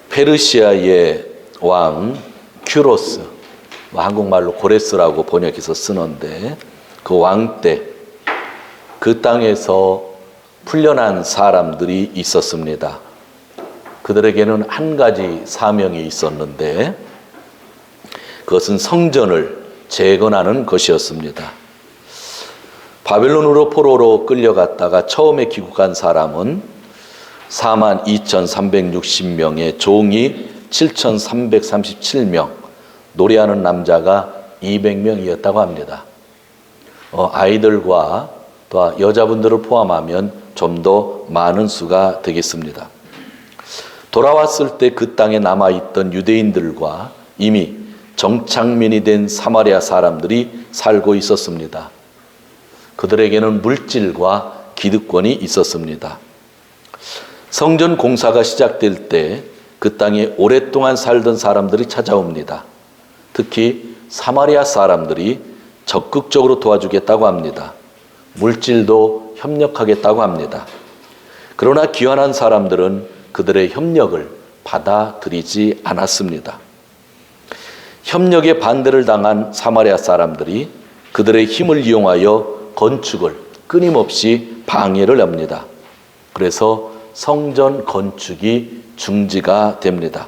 페르시아의 왕 큐로스, 한국말로 고레스라고 번역해서 쓰는데, 그 왕 때 그 땅에서 풀려난 사람들이 있었습니다. 그들에게는 한 가지 사명이 있었는데, 그것은 성전을 재건하는 것이었습니다. 바벨론으로 포로로 끌려갔다가 처음에 귀국한 사람은 42,360명에 종이 7,337명, 노래하는 남자가 200명이었다고 합니다. 아이들과 또 여자분들을 포함하면 좀 더 많은 수가 되겠습니다. 돌아왔을 때 그 땅에 남아있던 유대인들과 이미 정착민이 된 사마리아 사람들이 살고 있었습니다. 그들에게는 물질과 기득권이 있었습니다. 성전 공사가 시작될 때 그 땅에 오랫동안 살던 사람들이 찾아옵니다. 특히 사마리아 사람들이 적극적으로 도와주겠다고 합니다. 물질도 협력하겠다고 합니다. 그러나 귀환한 사람들은 그들의 협력을 받아들이지 않았습니다. 협력에 반대를 당한 사마리아 사람들이 그들의 힘을 이용하여 건축을 끊임없이 방해를 합니다. 그래서 성전 건축이 중지가 됩니다.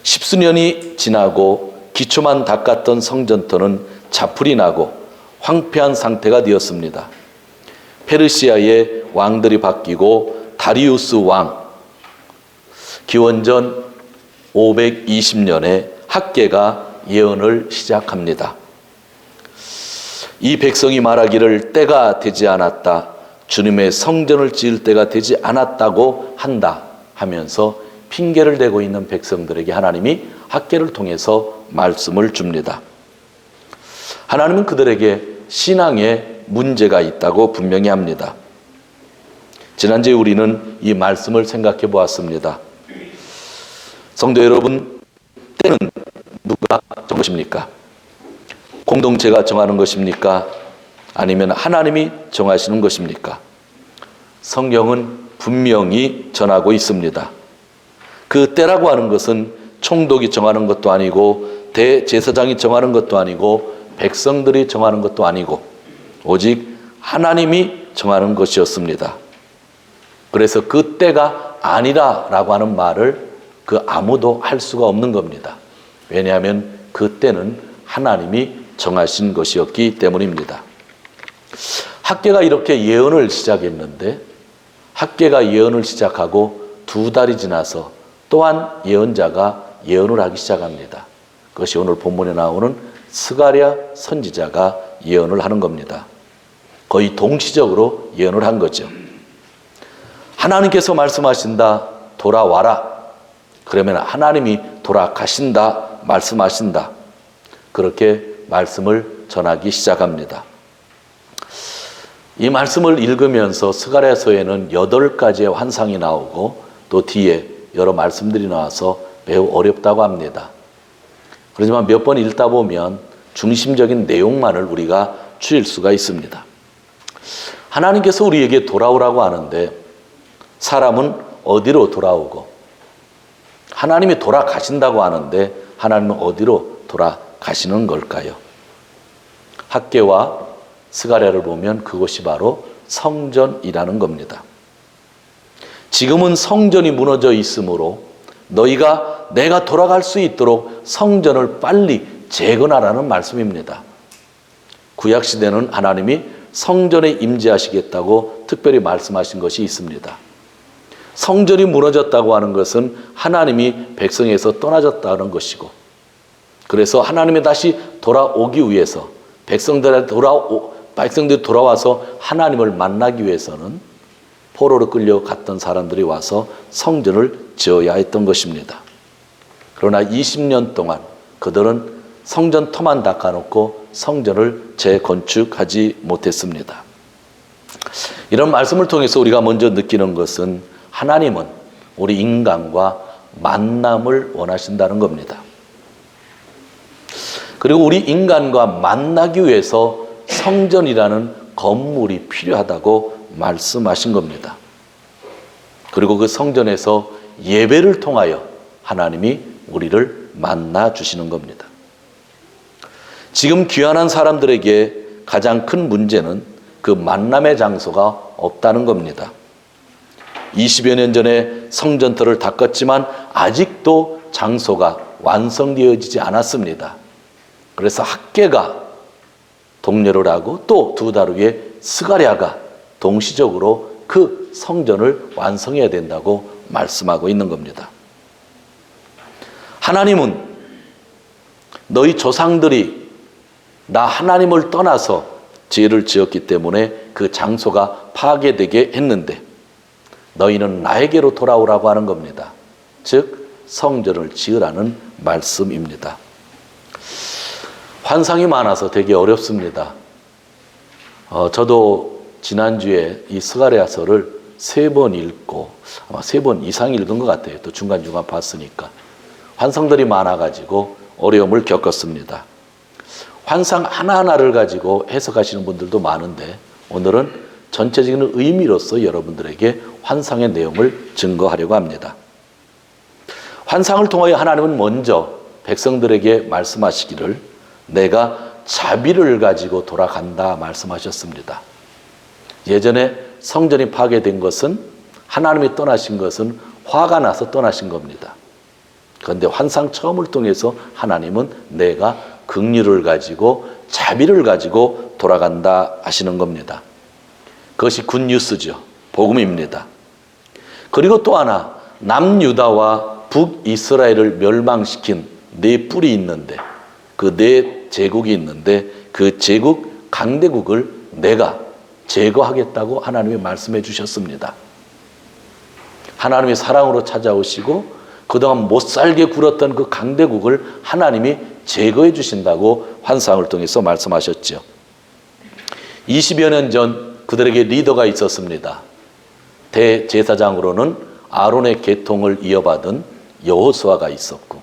10수년이 지나고 기초만 닦았던 성전터는 자풀이 나고 황폐한 상태가 되었습니다. 페르시아의 왕들이 바뀌고 다리우스 왕, 기원전 520년에 학개가 예언을 시작합니다. 이 백성이 말하기를 때가 되지 않았다, 주님의 성전을 지을 때가 되지 않았다고 한다 하면서 핑계를 대고 있는 백성들에게 하나님이 학개를 통해서 말씀을 줍니다. 하나님은 그들에게 신앙에 문제가 있다고 분명히 합니다. 지난주에 우리는 이 말씀을 생각해 보았습니다. 성도 여러분, 때는 누가 정한 것입니까? 공동체가 정하는 것입니까? 아니면 하나님이 정하시는 것입니까? 성경은 분명히 전하고 있습니다. 그 때라고 하는 것은 총독이 정하는 것도 아니고 대제사장이 정하는 것도 아니고 백성들이 정하는 것도 아니고 오직 하나님이 정하는 것이었습니다. 그래서 그 때가 아니라라고 하는 말을 그 아무도 할 수가 없는 겁니다. 왜냐하면 그 때는 하나님이 정하신 것이었기 때문입니다. 학개가 이렇게 예언을 시작했는데, 학개가 예언을 시작하고 2달이 지나서 또한 예언자가 예언을 하기 시작합니다. 그것이 오늘 본문에 나오는 스가랴 선지자가 예언을 하는 겁니다. 거의 동시적으로 예언을 한 거죠. 하나님께서 말씀하신다, 돌아와라. 그러면 하나님이 돌아가신다, 말씀하신다. 그렇게 말씀을 전하기 시작합니다. 이 말씀을 읽으면서 스가랴서에는 8가지의 환상이 나오고 또 뒤에 여러 말씀들이 나와서 매우 어렵다고 합니다. 그렇지만 몇 번 읽다 보면 중심적인 내용만을 우리가 추릴 수가 있습니다. 하나님께서 우리에게 돌아오라고 하는데 사람은 어디로 돌아오고, 하나님이 돌아가신다고 하는데 하나님은 어디로 돌아가시는 걸까요? 학개와 스가랴를 보면 그것이 바로 성전이라는 겁니다. 지금은 성전이 무너져 있으므로 내가 돌아갈 수 있도록 성전을 빨리 재건하라는 말씀입니다. 구약시대는 하나님이 성전에 임재하시겠다고 특별히 말씀하신 것이 있습니다. 성전이 무너졌다고 하는 것은 하나님이 백성에서 떠나졌다는 것이고, 그래서 하나님이 다시 돌아오기 위해서 백성들이 돌아와서 하나님을 만나기 위해서는 포로로 끌려갔던 사람들이 와서 성전을 지어야 했던 것입니다. 그러나 20년 동안 그들은 성전 터만 닦아놓고 성전을 재건축하지 못했습니다. 이런 말씀을 통해서 우리가 먼저 느끼는 것은 하나님은 우리 인간과 만남을 원하신다는 겁니다. 그리고 우리 인간과 만나기 위해서 성전이라는 건물이 필요하다고 말씀하신 겁니다. 그리고 그 성전에서 예배를 통하여 하나님이 우리를 만나 주시는 겁니다. 지금 귀환한 사람들에게 가장 큰 문제는 그 만남의 장소가 없다는 겁니다. 20여 년 전에 성전터를 닦았지만 아직도 장소가 완성되어지지 않았습니다. 그래서 학개가 독려를 하고 또 두 달 후에 스가랴가 동시적으로 그 성전을 완성해야 된다고 말씀하고 있는 겁니다. 하나님은 너희 조상들이 나 하나님을 떠나서 죄를 지었기 때문에 그 장소가 파괴되게 했는데 너희는 나에게로 돌아오라고 하는 겁니다. 즉 성전을 지으라는 말씀입니다. 환상이 많아서 되게 어렵습니다. 저도 지난주에 이 스가랴서를 3번 읽고 아마 3번 이상 읽은 것 같아요. 또 중간중간 봤으니까. 환상들이 많아가지고 어려움을 겪었습니다. 환상 하나하나를 가지고 해석하시는 분들도 많은데 오늘은 전체적인 의미로서 여러분들에게 환상의 내용을 증거하려고 합니다. 환상을 통하여 하나님은 먼저 백성들에게 말씀하시기를 내가 자비를 가지고 돌아간다 말씀하셨습니다. 예전에 성전이 파괴된 것은 하나님이 떠나신 것은 화가 나서 떠나신 겁니다. 그런데 환상 처음을 통해서 하나님은 내가 긍휼을 가지고 자비를 가지고 돌아간다 하시는 겁니다. 그것이 굿뉴스죠. 복음입니다. 그리고 또 하나 남유다와 북이스라엘을 멸망시킨 네 뿔이 있는데 그 네 제국이 있는데 그 제국 강대국을 내가 제거하겠다고 하나님이 말씀해 주셨습니다. 하나님이 사랑으로 찾아오시고 그동안 못살게 굴었던 그 강대국을 하나님이 제거해 주신다고 환상을 통해서 말씀하셨죠. 20여 년 전 그들에게 리더가 있었습니다. 대제사장으로는 아론의 계통을 이어받은 여호수아가 있었고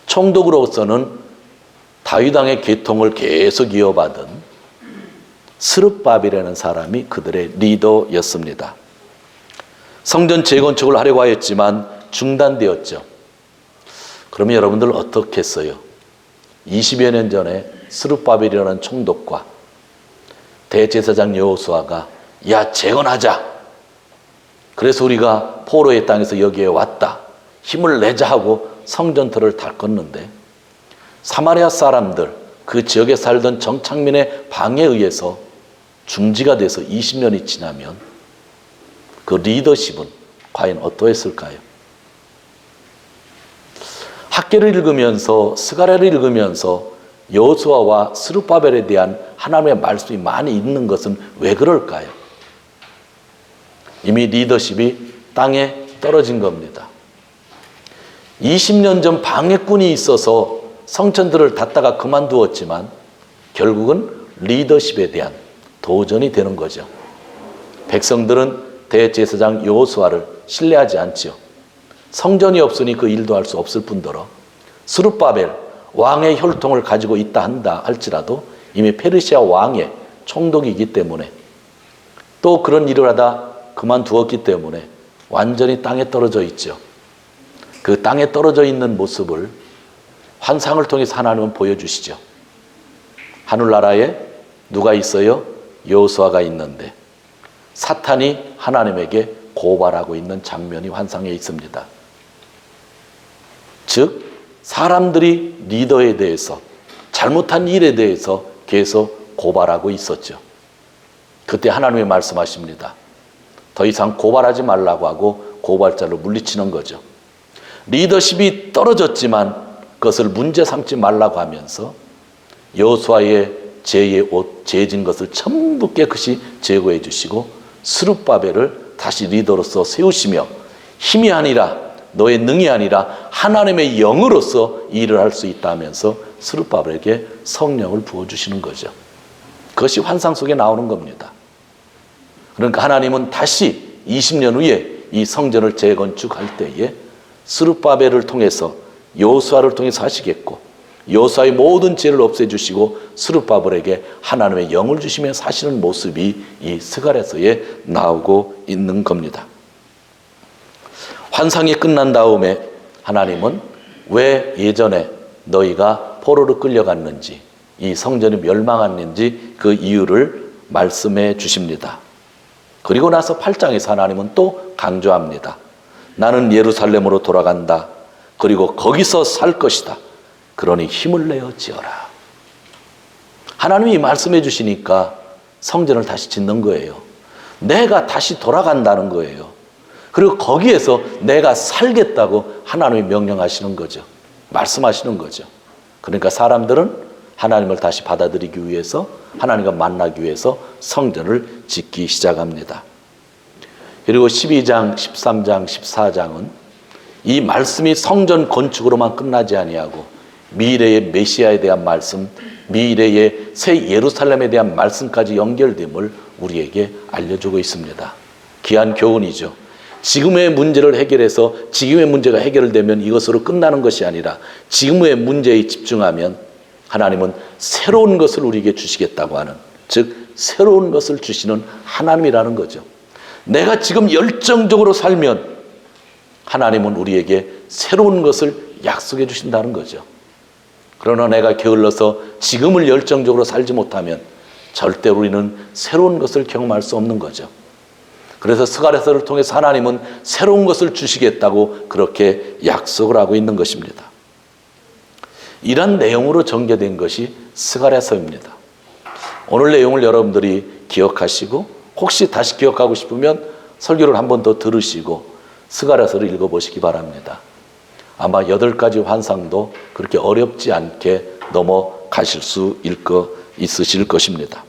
총독으로서는 다윗 왕의 계통을 계속 이어받은 스룹바벨이라는 사람이 그들의 리더였습니다. 성전 재건축을 하려고 하였지만 중단되었죠. 그러면 여러분들 어떻게 했어요? 20여 년 전에 스룹바벨이라는 총독과 대제사장 여호수아가 야 재건하자. 그래서 우리가 포로의 땅에서 여기에 왔다. 힘을 내자 하고 성전터를 닦았는데 사마리아 사람들 그 지역에 살던 정착민의 방해에 의해서 중지가 돼서 20년이 지나면 그 리더십은 과연 어떠했을까요? 학개를 읽으면서 스가랴를 읽으면서 여호수아와 스룹바벨에 대한 하나님의 말씀이 많이 있는 것은 왜 그럴까요? 이미 리더십이 땅에 떨어진 겁니다. 20년 전 방해꾼이 있어서 성전들을 닫다가 그만두었지만 결국은 리더십에 대한 도전이 되는 거죠. 백성들은 대제사장 여호수아를 신뢰하지 않지요. 성전이 없으니 그 일도 할 수 없을 뿐더러 스룹바벨 왕의 혈통을 가지고 있다 한다 할지라도 이미 페르시아 왕의 총독이기 때문에 또 그런 일을 하다 그만두었기 때문에 완전히 땅에 떨어져 있죠. 그 땅에 떨어져 있는 모습을 환상을 통해서 하나님은 보여주시죠. 하늘나라에 누가 있어요? 여호수아가 있는데 사탄이 하나님에게 고발하고 있는 장면이 환상에 있습니다. 즉 사람들이 리더에 대해서 잘못한 일에 대해서 계속 고발하고 있었죠. 그때 하나님이 말씀하십니다. 더 이상 고발하지 말라고 하고 고발자로 물리치는 거죠. 리더십이 떨어졌지만 그것을 문제 삼지 말라고 하면서 여호수아의 죄의 옷, 죄진 것을 전부 깨끗이 제거해 주시고 스룹바벨을 다시 리더로서 세우시며 힘이 아니라 너의 능이 아니라 하나님의 영으로서 일을 할 수 있다 하면서 스룹바벨에게 성령을 부어주시는 거죠. 그것이 환상 속에 나오는 겁니다. 그러니까 하나님은 다시 20년 후에 이 성전을 재건축할 때에 스룹바벨을 통해서 여호수아를 통해서 하시겠고 여호수아의 모든 죄를 없애주시고 스룹바벨에게 하나님의 영을 주시면서 사시는 모습이 이 스가랴서에 나오고 있는 겁니다. 환상이 끝난 다음에 하나님은 왜 예전에 너희가 포로로 끌려갔는지, 이 성전이 멸망했는지 그 이유를 말씀해 주십니다. 그리고 나서 8장에서 하나님은 또 강조합니다. 나는 예루살렘으로 돌아간다. 그리고 거기서 살 것이다. 그러니 힘을 내어 지어라. 하나님이 말씀해 주시니까 성전을 다시 짓는 거예요. 내가 다시 돌아간다는 거예요. 그리고 거기에서 내가 살겠다고 하나님이 명령하시는 거죠. 말씀하시는 거죠. 그러니까 사람들은 하나님을 다시 받아들이기 위해서, 하나님과 만나기 위해서 성전을 짓기 시작합니다. 그리고 12장, 13장, 14장은 이 말씀이 성전 건축으로만 끝나지 아니하고 미래의 메시아에 대한 말씀, 미래의 새 예루살렘에 대한 말씀까지 연결됨을 우리에게 알려주고 있습니다. 귀한 교훈이죠. 지금의 문제를 해결해서 지금의 문제가 해결되면 이것으로 끝나는 것이 아니라 지금의 문제에 집중하면 하나님은 새로운 것을 우리에게 주시겠다고 하는, 즉 새로운 것을 주시는 하나님이라는 거죠. 내가 지금 열정적으로 살면 하나님은 우리에게 새로운 것을 약속해 주신다는 거죠. 그러나 내가 게을러서 지금을 열정적으로 살지 못하면 절대로 우리는 새로운 것을 경험할 수 없는 거죠. 그래서 스가랴서를 통해서 하나님은 새로운 것을 주시겠다고 그렇게 약속을 하고 있는 것입니다. 이런 내용으로 전개된 것이 스가랴서입니다. 오늘 내용을 여러분들이 기억하시고 혹시 다시 기억하고 싶으면 설교를 한 번 더 들으시고 스가랴서를 읽어보시기 바랍니다. 아마 8가지 환상도 그렇게 어렵지 않게 넘어가실 수 있으실 것입니다.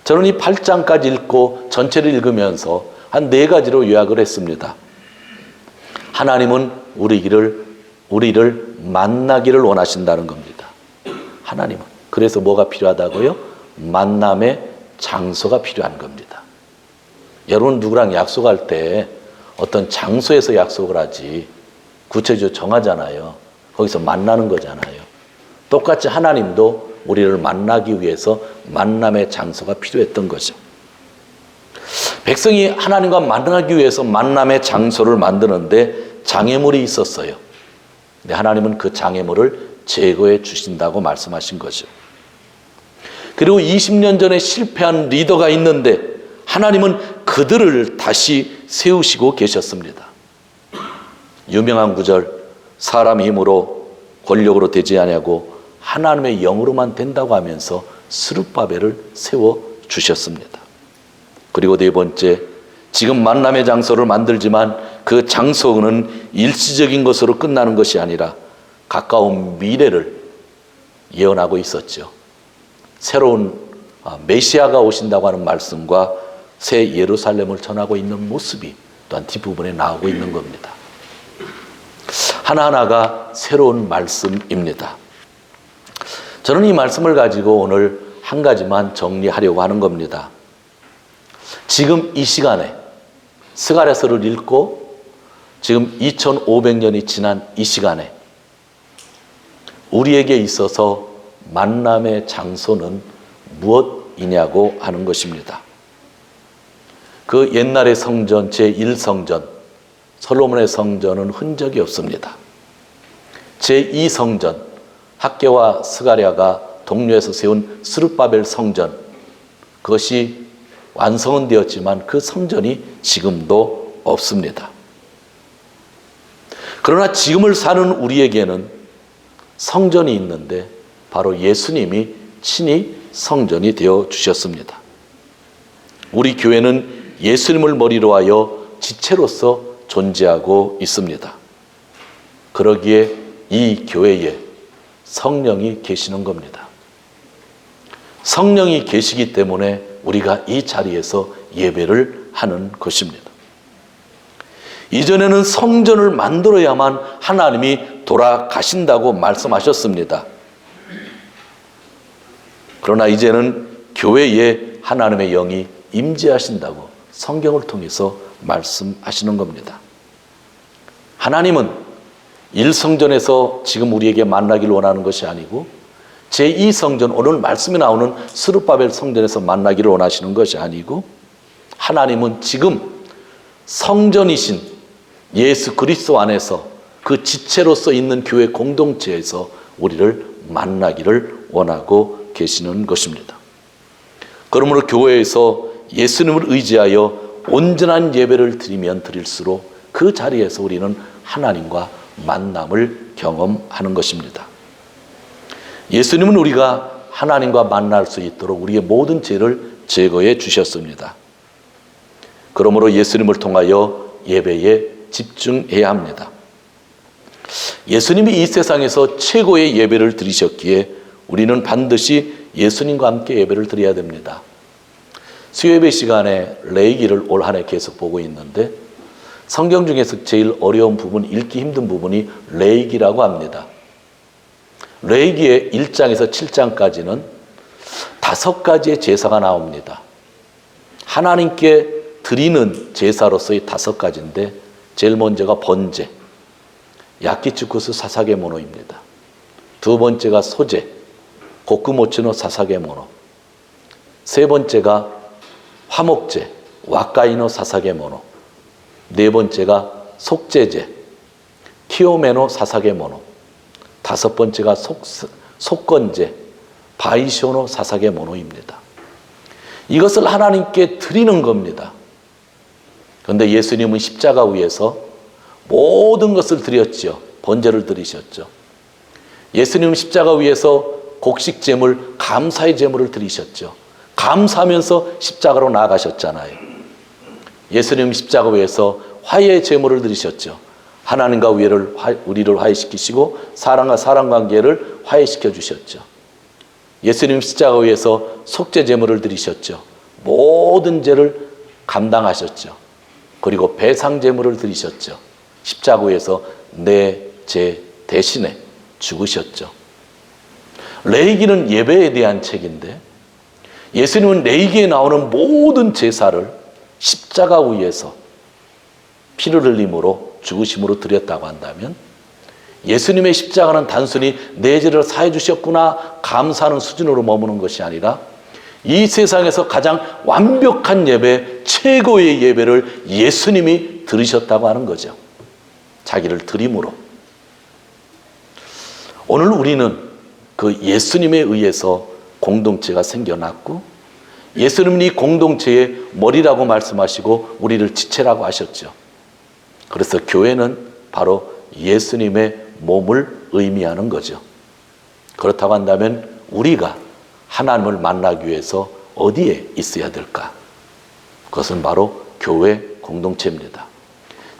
저는 이 8장까지 읽고 전체를 읽으면서 한 4가지로 요약을 했습니다. 하나님은 우리를 만나기를 원하신다는 겁니다. 하나님은. 그래서 뭐가 필요하다고요? 만남의 장소가 필요한 겁니다. 여러분 누구랑 약속할 때 어떤 장소에서 약속을 하지 구체적으로 정하잖아요. 거기서 만나는 거잖아요. 똑같이 하나님도 우리를 만나기 위해서 만남의 장소가 필요했던 거죠. 백성이 하나님과 만나기 위해서 만남의 장소를 만드는데 장애물이 있었어요. 근데 하나님은 그 장애물을 제거해 주신다고 말씀하신 거죠. 그리고 20년 전에 실패한 리더가 있는데 하나님은 그들을 다시 세우시고 계셨습니다. 유명한 구절, 사람의 힘으로 권력으로 되지 아니하고 하나님의 영으로만 된다고 하면서 스룹바벨을 세워주셨습니다. 그리고 4번째, 지금 만남의 장소를 만들지만 그 장소는 일시적인 것으로 끝나는 것이 아니라 가까운 미래를 예언하고 있었죠. 새로운 메시아가 오신다고 하는 말씀과 새 예루살렘을 전하고 있는 모습이 또한 뒷부분에 나오고 있는 겁니다. 하나하나가 새로운 말씀입니다. 저는 이 말씀을 가지고 오늘 한 가지만 정리하려고 하는 겁니다. 지금 이 시간에 스가랴서를 읽고 지금 2500년이 지난 이 시간에 우리에게 있어서 만남의 장소는 무엇이냐고 하는 것입니다. 그 옛날의 성전, 제1성전, 솔로몬의 성전은 흔적이 없습니다. 제2성전, 학개와 스가랴가 동료에서 세운 스룹바벨 성전, 그것이 완성은 되었지만 그 성전이 지금도 없습니다. 그러나 지금을 사는 우리에게는 성전이 있는데 바로 예수님이 친히 성전이 되어 주셨습니다. 우리 교회는 예수님을 머리로 하여 지체로서 존재하고 있습니다. 그러기에 이 교회에 성령이 계시는 겁니다. 성령이 계시기 때문에 우리가 이 자리에서 예배를 하는 것입니다. 이전에는 성전을 만들어야만 하나님이 돌아가신다고 말씀하셨습니다. 그러나 이제는 교회에 하나님의 영이 임재하신다고 성경을 통해서 말씀하시는 겁니다. 하나님은 1성전에서 지금 우리에게 만나기를 원하는 것이 아니고 제2성전, 오늘 말씀이 나오는 스룹바벨 성전에서 만나기를 원하시는 것이 아니고 하나님은 지금 성전이신 예수 그리스도 안에서 그 지체로서 있는 교회 공동체에서 우리를 만나기를 원하고 계시는 것입니다. 그러므로 교회에서 예수님을 의지하여 온전한 예배를 드리면 드릴수록 그 자리에서 우리는 하나님과 만남을 경험하는 것입니다. 예수님은 우리가 하나님과 만날 수 있도록 우리의 모든 죄를 제거해 주셨습니다. 그러므로 예수님을 통하여 예배에 집중해야 합니다. 예수님이 이 세상에서 최고의 예배를 드리셨기에 우리는 반드시 예수님과 함께 예배를 드려야 됩니다. 수요예배 시간에 레위기를 올 한 해 계속 보고 있는데 성경 중에서 제일 어려운 부분, 읽기 힘든 부분이 레위기라고 합니다. 레위기의 1장에서 7장까지는 5가지의 제사가 나옵니다. 하나님께 드리는 제사로서의 5가지인데 제일 먼저가 번제, 야키츠쿠스 사사게모노입니다. 두 번째가 소제, 고쿠모츠노 사사게모노. 세 번째가 화목제, 와카이노 사사게모노. 네 번째가 속제제, 키오메노 사사게모노. 다섯 번째가 속건제, 바이쇼노 사사게모노입니다. 이것을 하나님께 드리는 겁니다. 그런데 예수님은 십자가 위에서 모든 것을 드렸죠. 번제를 드리셨죠. 예수님은 십자가 위에서 곡식제물, 감사의 제물을 드리셨죠. 감사하면서 십자가로 나아가셨잖아요. 예수님 십자가 위에서 화해의 제물을 드리셨죠. 하나님과 우리를 화해시키시고 사람과 사람 관계를 화해시켜 주셨죠. 예수님 십자가 위에서 속죄 제물을 드리셨죠. 모든 죄를 감당하셨죠. 그리고 배상 제물을 드리셨죠. 십자가 위에서 내 죄 대신에 죽으셨죠. 레위기는 예배에 대한 책인데 예수님은 레위기에 나오는 모든 제사를 십자가 위에서 피를 흘림으로 죽으심으로 드렸다고 한다면 예수님의 십자가는 단순히 내 죄를 사해 주셨구나 감사하는 수준으로 머무는 것이 아니라 이 세상에서 가장 완벽한 예배, 최고의 예배를 예수님이 드리셨다고 하는 거죠. 자기를 드림으로. 오늘 우리는 그 예수님에 의해서 공동체가 생겨났고 예수님은 이 공동체의 머리라고 말씀하시고 우리를 지체라고 하셨죠. 그래서 교회는 바로 예수님의 몸을 의미하는 거죠. 그렇다고 한다면 우리가 하나님을 만나기 위해서 어디에 있어야 될까? 그것은 바로 교회 공동체입니다.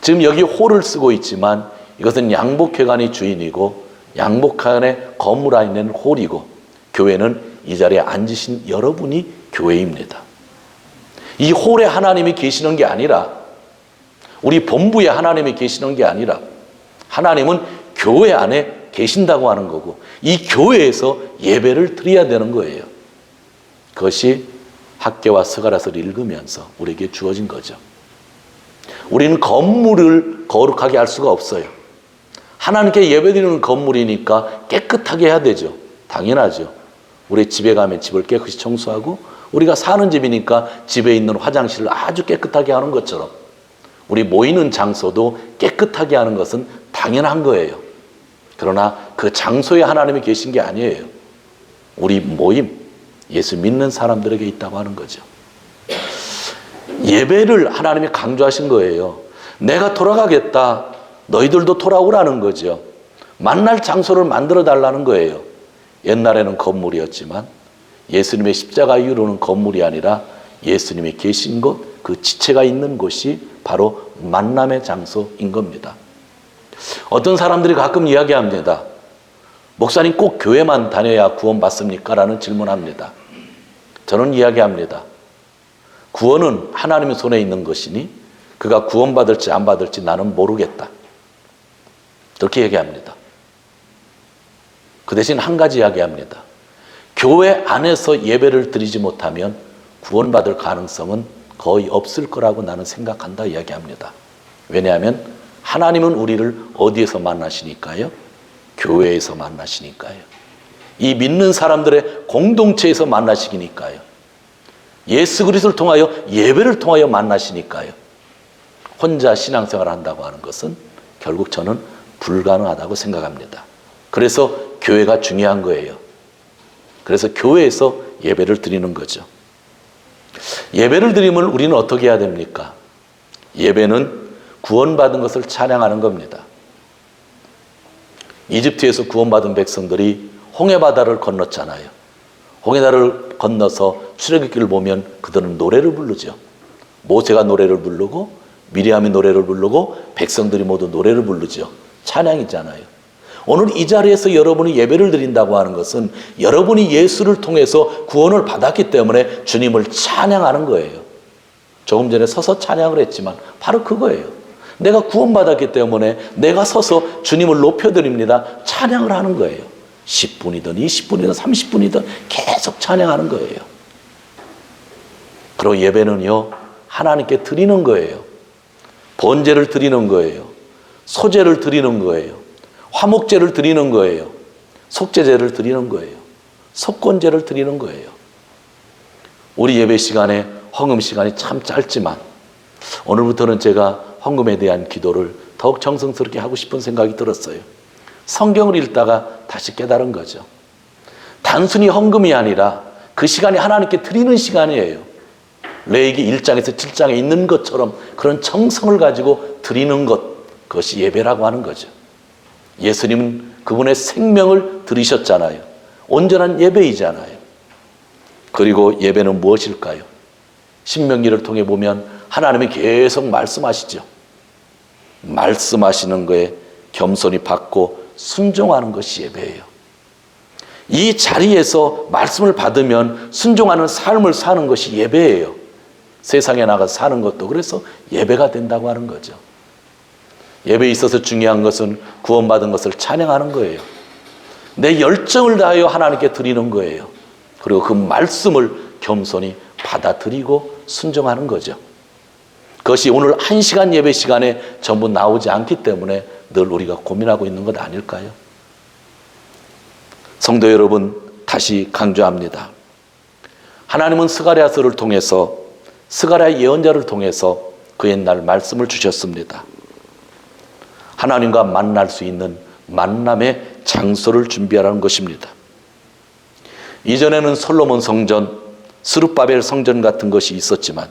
지금 여기 홀을 쓰고 있지만 이것은 양복회관이 주인이고 양복회관의 건물 안에 있는 홀이고 교회는 이 자리에 앉으신 여러분이 교회입니다. 이 홀에 하나님이 계시는 게 아니라 우리 본부에 하나님이 계시는 게 아니라 하나님은 교회 안에 계신다고 하는 거고 이 교회에서 예배를 드려야 되는 거예요. 그것이 학개와 스가랴서를 읽으면서 우리에게 주어진 거죠. 우리는 건물을 거룩하게 할 수가 없어요. 하나님께 예배드리는 건물이니까 깨끗하게 해야 되죠. 당연하죠. 우리 집에 가면 집을 깨끗이 청소하고 우리가 사는 집이니까 집에 있는 화장실을 아주 깨끗하게 하는 것처럼 우리 모이는 장소도 깨끗하게 하는 것은 당연한 거예요. 그러나 그 장소에 하나님이 계신 게 아니에요. 우리 모임, 예수 믿는 사람들에게 있다고 하는 거죠. 예배를 하나님이 강조하신 거예요. 내가 돌아가겠다. 너희들도 돌아오라는 거죠. 만날 장소를 만들어 달라는 거예요. 옛날에는 건물이었지만 예수님의 십자가 이후로는 건물이 아니라 예수님이 계신 곳, 그 지체가 있는 곳이 바로 만남의 장소인 겁니다. 어떤 사람들이 가끔 이야기합니다. 목사님 꼭 교회만 다녀야 구원받습니까? 라는 질문합니다. 저는 이야기합니다. 구원은 하나님의 손에 있는 것이니 그가 구원받을지 안 받을지 나는 모르겠다. 그렇게 얘기합니다. 그 대신 한 가지 이야기합니다. 교회 안에서 예배를 드리지 못하면 구원받을 가능성은 거의 없을 거라고 나는 생각한다 이야기합니다. 왜냐하면 하나님은 우리를 어디에서 만나시니까요? 교회에서 만나시니까요. 이 믿는 사람들의 공동체에서 만나시니까요. 예수 그리스도를 통하여 예배를 통하여 만나시니까요. 혼자 신앙생활을 한다고 하는 것은 결국 저는 불가능하다고 생각합니다. 그래서 교회가 중요한 거예요. 그래서 교회에서 예배를 드리는 거죠. 예배를 드리면 우리는 어떻게 해야 됩니까? 예배는 구원받은 것을 찬양하는 겁니다. 이집트에서 구원받은 백성들이 홍해바다를 건넜잖아요. 홍해바다를 건너서 출애굽기를 보면 그들은 노래를 부르죠. 모세가 노래를 부르고 미리암이 노래를 부르고 백성들이 모두 노래를 부르죠. 찬양이잖아요. 오늘 이 자리에서 여러분이 예배를 드린다고 하는 것은 여러분이 예수를 통해서 구원을 받았기 때문에 주님을 찬양하는 거예요. 조금 전에 서서 찬양을 했지만 바로 그거예요. 내가 구원받았기 때문에 내가 서서 주님을 높여드립니다. 찬양을 하는 거예요. 10분이든 20분이든 30분이든 계속 찬양하는 거예요. 그리고 예배는요, 하나님께 드리는 거예요. 번제를 드리는 거예요. 소제를 드리는 거예요. 화목제를 드리는 거예요. 속죄제를 드리는 거예요. 속건제를 드리는 거예요. 우리 예배 시간에 헌금 시간이 참 짧지만 오늘부터는 제가 헌금에 대한 기도를 더욱 정성스럽게 하고 싶은 생각이 들었어요. 성경을 읽다가 다시 깨달은 거죠. 단순히 헌금이 아니라 그 시간이 하나님께 드리는 시간이에요. 레위기 1장에서 7장에 있는 것처럼 그런 정성을 가지고 드리는 것, 그것이 예배라고 하는 거죠. 예수님은 그분의 생명을 드리셨잖아요. 온전한 예배이잖아요. 그리고 예배는 무엇일까요? 신명기를 통해 보면 하나님이 계속 말씀하시죠. 말씀하시는 거에 겸손히 받고 순종하는 것이 예배예요. 이 자리에서 말씀을 받으면 순종하는 삶을 사는 것이 예배예요. 세상에 나가서 사는 것도 그래서 예배가 된다고 하는 거죠. 예배에 있어서 중요한 것은 구원받은 것을 찬양하는 거예요. 내 열정을 다하여 하나님께 드리는 거예요. 그리고 그 말씀을 겸손히 받아들이고 순종하는 거죠. 그것이 오늘 1시간 예배 시간에 전부 나오지 않기 때문에 늘 우리가 고민하고 있는 것 아닐까요? 성도 여러분, 다시 강조합니다. 하나님은 스가랴서를 통해서, 스가랴 예언자를 통해서 그 옛날 말씀을 주셨습니다. 하나님과 만날 수 있는 만남의 장소를 준비하라는 것입니다. 이전에는 솔로몬 성전, 스룹바벨 성전 같은 것이 있었지만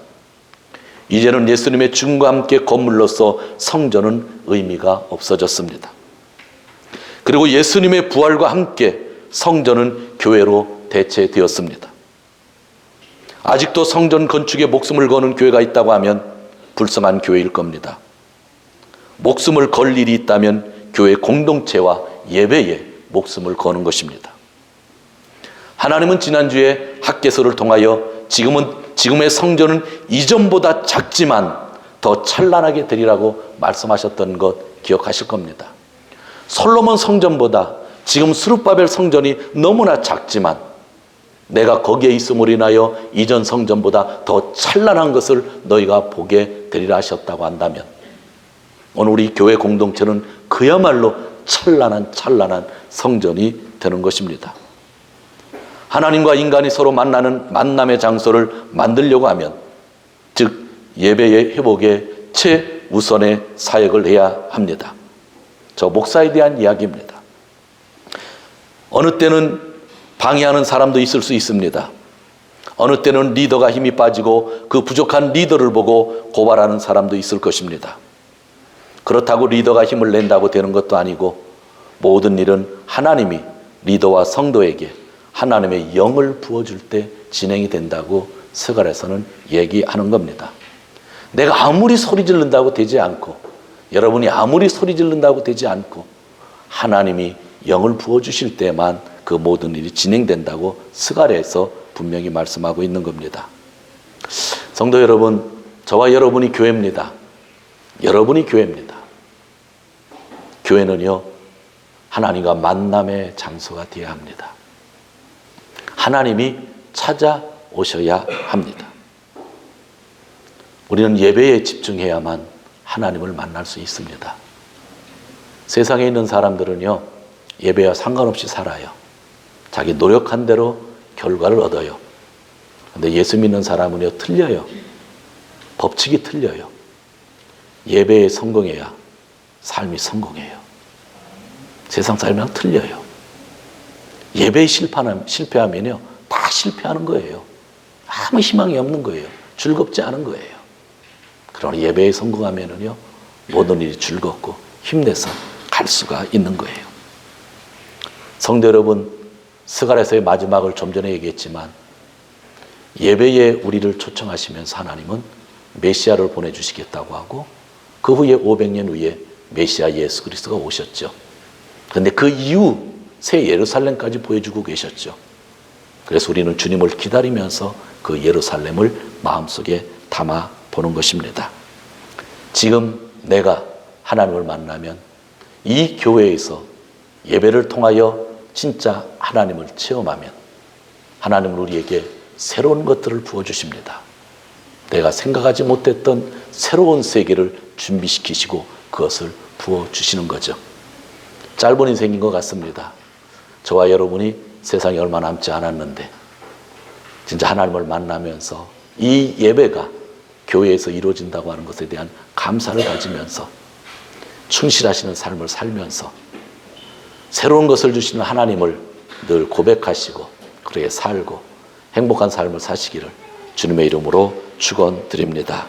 이제는 예수님의 죽음과 함께 건물로서 성전은 의미가 없어졌습니다. 그리고 예수님의 부활과 함께 성전은 교회로 대체되었습니다. 아직도 성전 건축에 목숨을 거는 교회가 있다고 하면 불쌍한 교회일 겁니다. 목숨을 걸 일이 있다면 교회 공동체와 예배에 목숨을 거는 것입니다. 하나님은 지난주에 학개서를 통하여 지금의 성전은 이전보다 작지만 더 찬란하게 되리라고 말씀하셨던 것 기억하실 겁니다. 솔로몬 성전보다 지금 스룹바벨 성전이 너무나 작지만 내가 거기에 있음으로 인하여 이전 성전보다 더 찬란한 것을 너희가 보게 되리라 하셨다고 한다면 오늘 우리 교회 공동체는 그야말로 찬란한 성전이 되는 것입니다. 하나님과 인간이 서로 만나는 만남의 장소를 만들려고 하면, 즉 예배의 회복에 최우선의 사역을 해야 합니다. 저 목사에 대한 이야기입니다. 어느 때는 방해하는 사람도 있을 수 있습니다. 어느 때는 리더가 힘이 빠지고 그 부족한 리더를 보고 고발하는 사람도 있을 것입니다. 그렇다고 리더가 힘을 낸다고 되는 것도 아니고 모든 일은 하나님이 리더와 성도에게 하나님의 영을 부어줄 때 진행이 된다고 스가랴서는 얘기하는 겁니다. 내가 아무리 소리 지른다고 되지 않고 여러분이 아무리 소리 지른다고 되지 않고 하나님이 영을 부어주실 때만 그 모든 일이 진행된다고 스가랴에서 분명히 말씀하고 있는 겁니다. 성도 여러분, 저와 여러분이 교회입니다. 여러분이 교회입니다. 교회는요, 하나님과 만남의 장소가 되어야 합니다. 하나님이 찾아오셔야 합니다. 우리는 예배에 집중해야만 하나님을 만날 수 있습니다. 세상에 있는 사람들은요, 예배와 상관없이 살아요. 자기 노력한 대로 결과를 얻어요. 근데 예수 믿는 사람은요, 틀려요. 법칙이 틀려요. 예배에 성공해야 삶이 성공해요. 세상 삶이랑 틀려요. 예배에 실패하면요, 다 실패하는 거예요. 아무 희망이 없는 거예요. 즐겁지 않은 거예요. 그러나 예배에 성공하면은요, 모든 일이 즐겁고 힘내서 갈 수가 있는 거예요. 성도 여러분, 스가랴서의 마지막을 좀 전에 얘기했지만 예배에 우리를 초청하시면서 하나님은 메시아를 보내주시겠다고 하고 그 후에 500년 후에 메시아 예수 그리스도가 오셨죠. 그런데 그 이후 새 예루살렘까지 보여주고 계셨죠. 그래서 우리는 주님을 기다리면서 그 예루살렘을 마음속에 담아 보는 것입니다. 지금 내가 하나님을 만나면 이 교회에서 예배를 통하여 진짜 하나님을 체험하면 하나님은 우리에게 새로운 것들을 부어주십니다. 내가 생각하지 못했던 새로운 세계를 준비시키시고 그것을 부어주시는 거죠. 짧은 인생인 것 같습니다. 저와 여러분이 세상에 얼마 남지 않았는데 진짜 하나님을 만나면서 이 예배가 교회에서 이루어진다고 하는 것에 대한 감사를 가지면서 충실하시는 삶을 살면서 새로운 것을 주시는 하나님을 늘 고백하시고 그렇게 살고 행복한 삶을 사시기를 주님의 이름으로 축원드립니다.